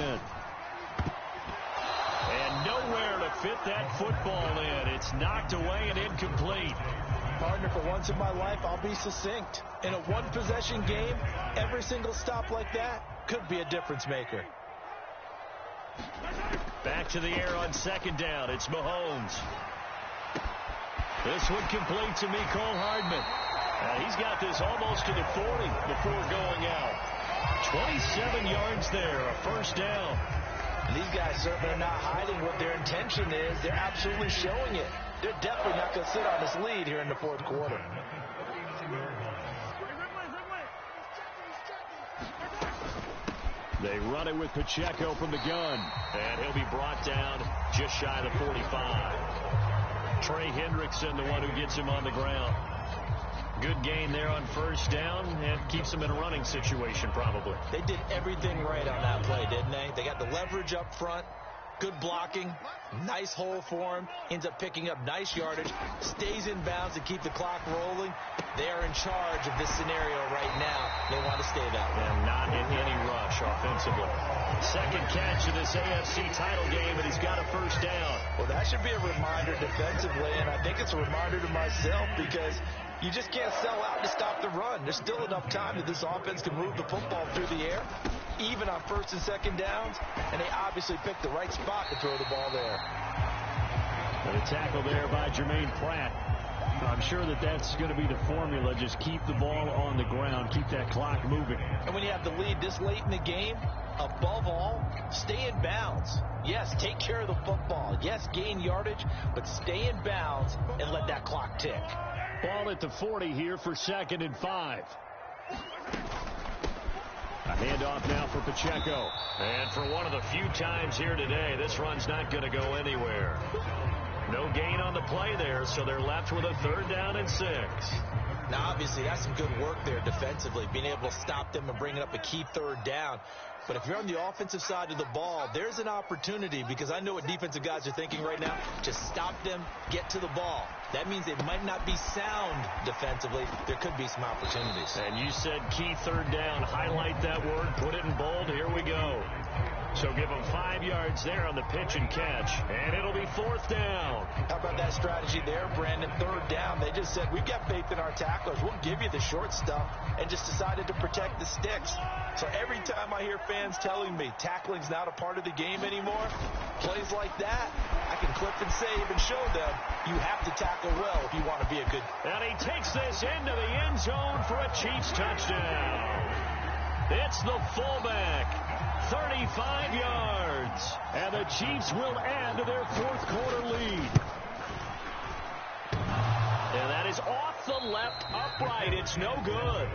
And nowhere to fit that football in. It's knocked away and incomplete. Partner, for once in my life, I'll be succinct. In a one-possession game, every single stop like that could be a difference maker. Back to the air on 2nd down. It's Mahomes. This one complete to Mecole Hardman. He's got this almost to the 40 before going out. 27 yards there, a 1st down. And these guys certainly are not hiding what their intention is. They're absolutely showing it. They're definitely not going to sit on this lead here in the 4th quarter. They run it with Pacheco from the gun. And he'll be brought down just shy of the 45. Trey Hendrickson, the one who gets him on the ground. Good gain there on 1st down and keeps him in a running situation probably. They did everything right on that play, didn't they? They got the leverage up front, good blocking, nice hole for him, ends up picking up nice yardage, stays in bounds to keep the clock rolling. They are in charge of this scenario right now. They want to stay that way. And not in any rush offensively. 2nd catch of this AFC title game, and he's got a 1st down. Well, that should be a reminder defensively, and I think it's a reminder to myself because you just can't sell out to stop the run. There's still enough time that this offense can move the football through the air, even on 1st and 2nd downs, and they obviously picked the right spot to throw the ball there. And a tackle there by Jermaine Pratt. I'm sure that that's going to be the formula. Just keep the ball on the ground, keep that clock moving. And when you have the lead this late in the game, above all, stay in bounds. Yes, take care of the football. Yes, gain yardage, but stay in bounds and let that clock tick. Ball at the 40 here for 2nd and 5. A handoff now for Pacheco. And for one of the few times here today, this run's not going to go anywhere. No gain on the play there, so they're left with a 3rd down and 6. Now, obviously, that's some good work there defensively, being able to stop them and bringing up a key 3rd down. But if you're on the offensive side of the ball, there's an opportunity, because I know what defensive guys are thinking right now. Just stop them, get to the ball. That means it might not be sound defensively. There could be some opportunities. And you said key 3rd down. Highlight that word. Put it in bold. Here we go. So give them 5 yards there on the pitch and catch. And it'll be 4th down. How about that strategy there, Brandon? 3rd down. They just said, we've got faith in our tacklers. We'll give you the short stuff, and just decided to protect the sticks. So every time I hear fans telling me tackling's not a part of the game anymore, plays like that, I can clip and save and show them you have to tackle well if you want to be a good. And he takes this into the end zone for a Chiefs touchdown. It's the fullback, 35 yards, and the Chiefs will add to their 4th quarter lead. And that is off the left upright. It's no good.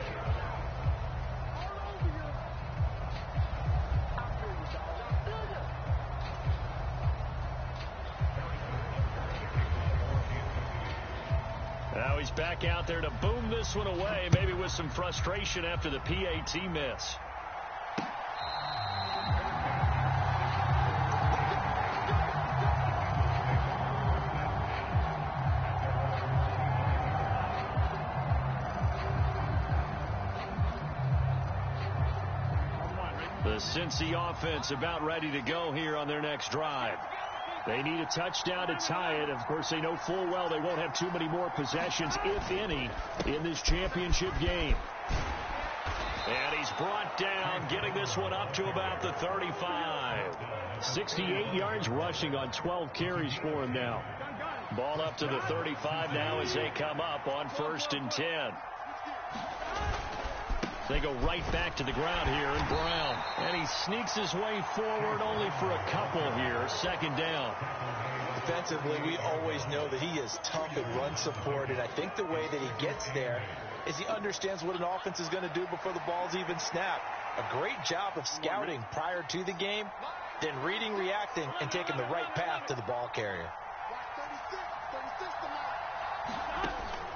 Now he's back out there to boom this one away, maybe with some frustration after the PAT miss. The Cincy offense about ready to go here on their next drive. They need a touchdown to tie it. Of course, they know full well they won't have too many more possessions, if any, in this championship game. And he's brought down, getting this one up to about the 35. 68 yards rushing on 12 carries for him now. Ball up to the 35 now as they come up on 1st and 10. They go right back to the ground here, and Brown. And he sneaks his way forward only for a couple here. 2nd down. Defensively, we always know that he is tough in run support, and I think the way that he gets there is he understands what an offense is going to do before the ball's even snapped. A great job of scouting prior to the game, then reading, reacting, and taking the right path to the ball carrier.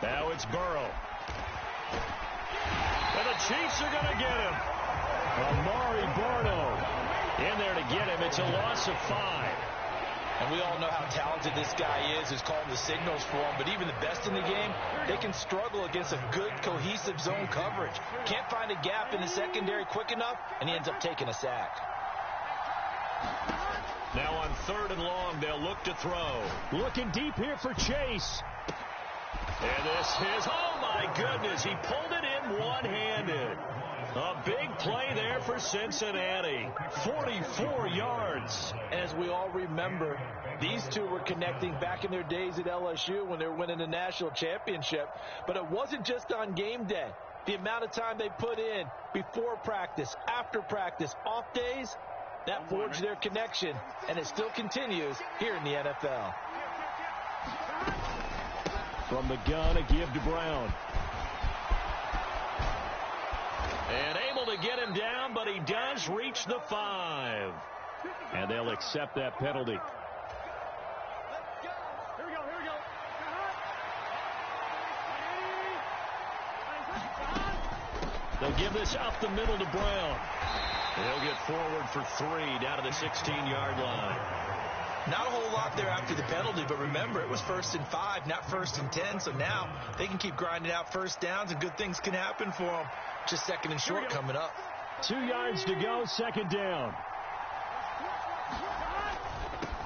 Now it's Burrow. And the Chiefs are going to get him. Amari Barno in there to get him. It's a loss of 5. And we all know how talented this guy is, who's calling the signals for him. But even the best in the game, they can struggle against a good, cohesive zone coverage. Can't find a gap in the secondary quick enough, and he ends up taking a sack. Now on 3rd and long, they'll look to throw. Looking deep here for Chase. And this is, oh my goodness, he pulled it in one-handed. A big play there for Cincinnati. 44 yards. As we all remember, these two were connecting back in their days at LSU when they were winning the national championship. But it wasn't just on game day. The amount of time they put in before practice, after practice, off days, that forged their connection, and it still continues here in the NFL. From the gun, a give to Brown. And able to get him down, but he does reach the 5. And they'll accept that penalty. They'll give this up the middle to Brown. He'll get forward for 3 down to the 16-yard line. Not a whole lot there after the penalty, but remember, it was 1st and 5, not 1st and 10, so now they can keep grinding out first downs, and good things can happen for them. Just 2nd and short coming up. 2 yards to go, 2nd down.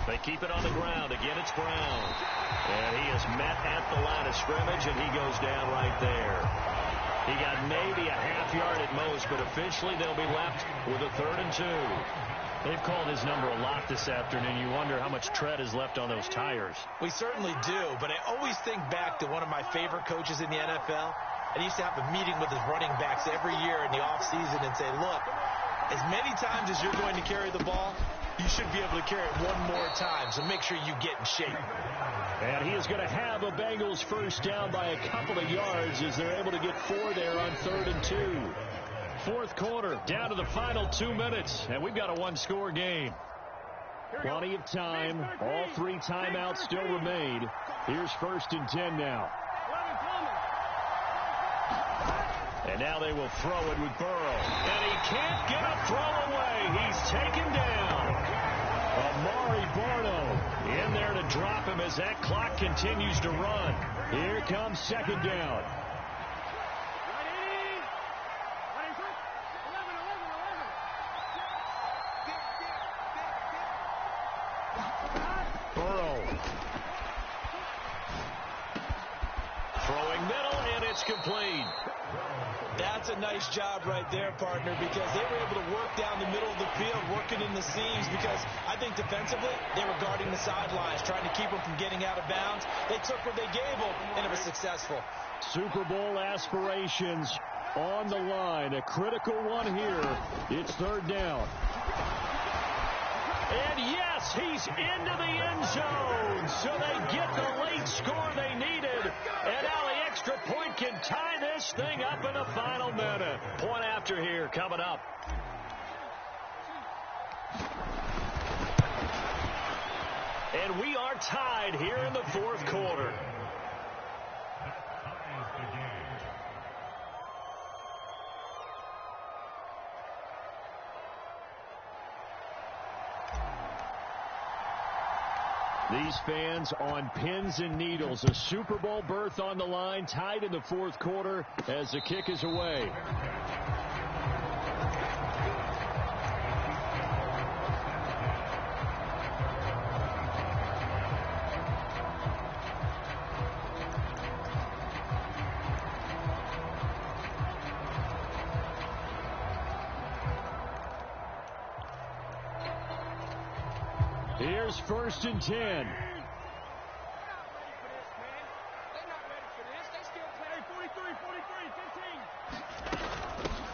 They keep it on the ground. Again, it's Brown. And he is met at the line of scrimmage, and he goes down right there. He got maybe a half yard at most, but officially they'll be left with a 3rd and 2. They've called his number a lot this afternoon. You wonder how much tread is left on those tires. We certainly do, but I always think back to one of my favorite coaches in the NFL. And he used to have a meeting with his running backs every year in the offseason and say, look, as many times as you're going to carry the ball, you should be able to carry it one more time, so make sure you get in shape. And he is going to have a Bengals first down by a couple of yards as they're able to get 4 there on 3rd and 2. 4th quarter, down to the final 2 minutes, and we've got a 1-score game. Plenty of time. All 3 timeouts still remain. Here's 1st and 10 now. And now they will throw it with Burrow. And he can't get a throw away. He's taken down. Amari Barno in there to drop him as that clock continues to run. Here comes 2nd down. Burrow. Throwing middle, and it's complete. That's a nice job right there, partner, because they were able to work down the middle of the field, working in the seams, because I think defensively they were guarding the sidelines, trying to keep them from getting out of bounds. They took what they gave them, and it was successful. Super Bowl aspirations on the line. A critical one here. It's 3rd down. And yes, he's into the end zone. So they get the late score they needed. And now the extra point can tie this thing up in the final minute. Point after here coming up. And we are tied here in the 4th quarter. These fans on pins and needles. A Super Bowl berth on the line, tied in the fourth quarter as the kick is away. Here's 1st and 10.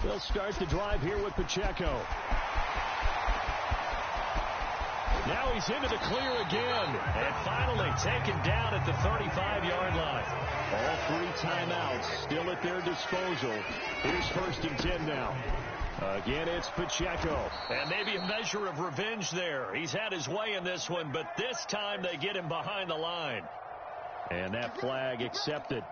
They'll start the drive here with Pacheco. Now he's into the clear again. And finally taken down at the 35-yard line. All 3 timeouts still at their disposal. Here's 1st and 10 now. Again, it's Pacheco. And maybe a measure of revenge there. He's had his way in this one, but this time they get him behind the line. And that flag accepted.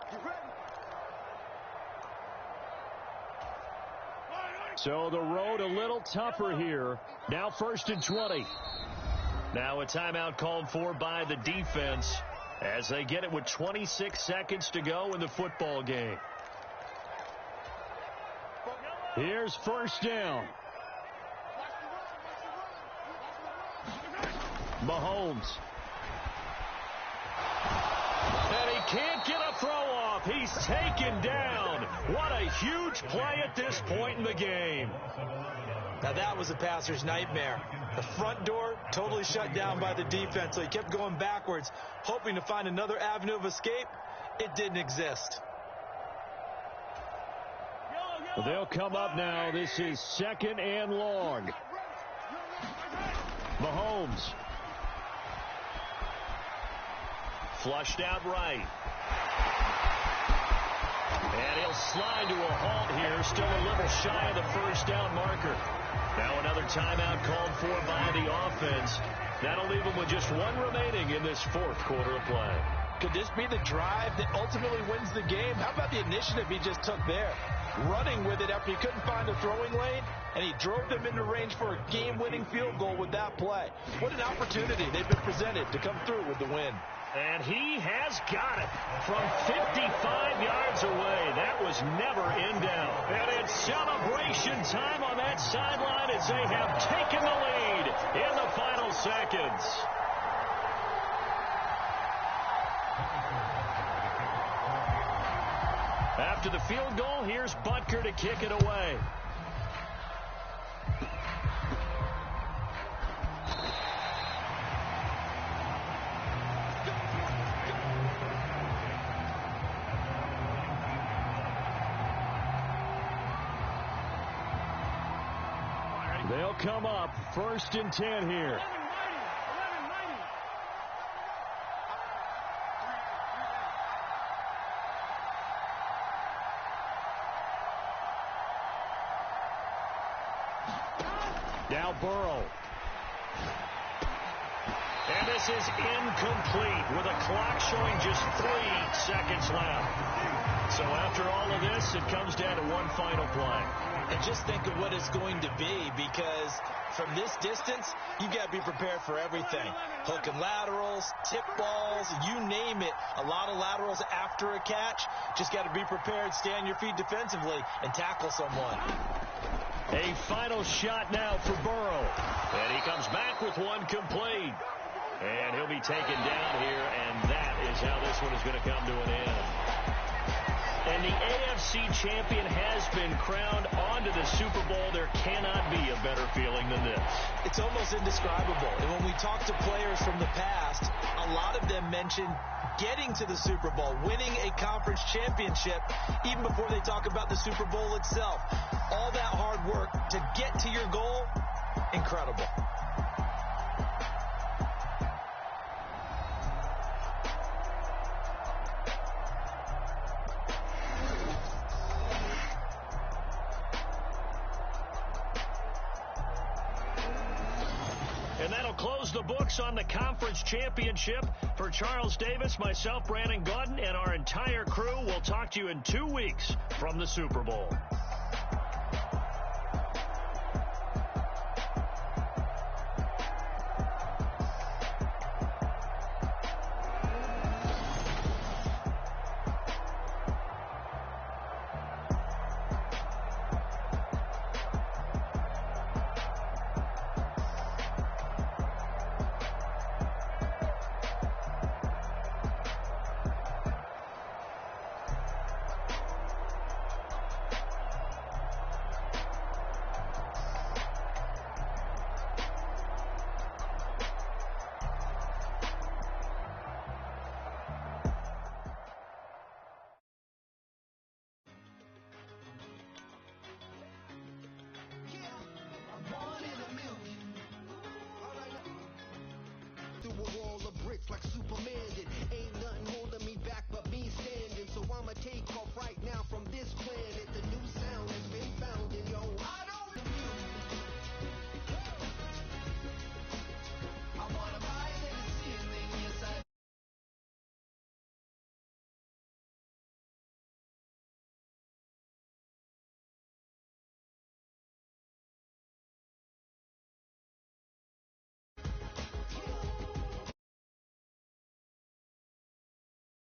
So the road a little tougher here. Now 1st and 20. Now a timeout called for by the defense as they get it with 26 seconds to go in the football game. Here's 1st down. Mahomes. And he can't get a throw off. He's taken down. What a huge play at this point in the game. Now that was a passer's nightmare. The front door totally shut down by the defense. So he kept going backwards, hoping to find another avenue of escape. It didn't exist. They'll come up now. This is 2nd and long. Mahomes. Flushed out right. And he'll slide to a halt here. Still a little shy of the 1st down marker. Now another timeout called for by the offense. That'll leave them with just 1 remaining in this 4th quarter of play. Could this be the drive that ultimately wins the game? How about the initiative he just took there? Running with it after he couldn't find a throwing lane, and he drove them into range for a game-winning field goal with that play. What an opportunity they've been presented to come through with the win. And he has got it from 55 yards away. That was never in doubt. And it's celebration time on that sideline as they have taken the lead in the final seconds. After the field goal, here's Butker to kick it away. They'll come up 1st and 10 here. Now Burrow. And this is incomplete with a clock showing just 3 seconds left. So after all of this, it comes down to 1 final play. And just think of what it's going to be, because from this distance, you've got to be prepared for everything. Hook and laterals, tip balls, you name it. A lot of laterals after a catch. Just got to be prepared, stay on your feet defensively, and tackle someone. A final shot now for Burrow. And he comes back with 1 complete. And he'll be taken down here, and that is how this one is going to come to an end. And the AFC champion has been crowned onto the Super Bowl. There cannot be a better feeling than this. It's almost indescribable. And when we talk to players from the past, a lot of them mention getting to the Super Bowl, winning a conference championship, even before they talk about the Super Bowl itself. All that hard work to get to your goal, incredible. And that'll close the books on the conference championship. For Charles Davis, myself, Brandon Gaudin, and our entire crew, we'll talk to you in 2 weeks from the Super Bowl.